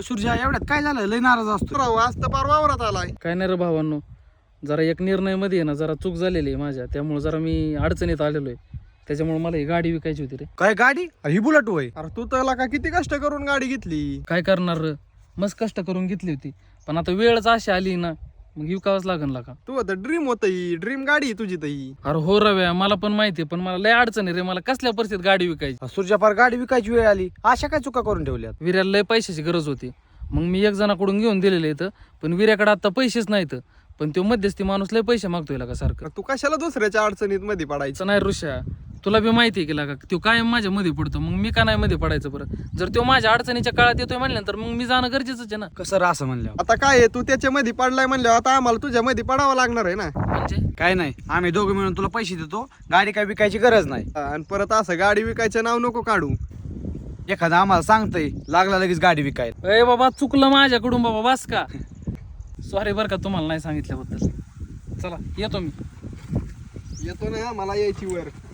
सूर्या एवढ्यात काय झालं? लय नाराज असतो राव आज तर पार वावरात आलाय. काय नाही रे भावांनो, जरा एक निर्णय मध्ये आहे ना जरा चूक झालेली आहे माझ्या, त्यामुळे जरा मी अडचणीत आलेलो आहे. त्याच्यामुळे मला ही गाडी विकायची होती रे. काय गाडी? ही बुलेट होय? अरे तू त्याला का किती कष्ट करून गाडी घेतली. काय करणार रे, मस्त कष्ट करून घेतली होती, पण आता वेळच अशी आली ना, मग विकावंच लागन का. तू आता ड्रीम होत ही, ड्रीम गाडी आहे तुझी तही. अरे हो रव्या, मला पण माहिती आहे, पण मला लय अडचण आहे रे. मला कसल्या परिस्थितीत गाडी विकायची. सूर्या पार गाडी विकायची वेळ आली, अशा काय चुका करून ठेवल्यात? विर्याला लय पैशाची गरज होती, मग मी एक जणाकडून घेऊन दिलेले इथं, पण विर्याकडे आता पैसेच नाहीत. पण तो मध्यस्थी माणूस लय पैसे मागतोय का सारखं. तू कशाला दुसऱ्याच्या अडचणीत मध्ये पडायचं. असं नाही ऋषा, तुला बी माहिती आहे की का तो कायम माझ्या मध्ये पडतो, मग मी का नाही मध्ये पडायचं बरं. जर तो माझ्या अडचणीच्या काळात येतोय म्हणल्यानंतर मग मी जाणं गरजेचंच आहे ना. कसं रा असं म्हणलं? आता काय आहे, तू त्याच्या मध्ये पडलाय म्हणल्यावर आता आम्हाला तुझ्या मध्ये पडावं लागणार आहे ना. म्हणजे काय नाही, आम्ही दोघं मिळून तुला पैसे देतो, गाडी काय विकायची गरज नाही. आणि परत असं गाडी विकायचं नाव नको काढू. एखादा आम्हाला सांगतंय लागला लगेच गाडी विकायला. ए बाबा चुकलं माझ्याकडून बाबा, बस का. सॉरी बरं का तुम्हाला नाही सांगितल्याबद्दल. चला येतो मी. येतो ना मला यायची वर.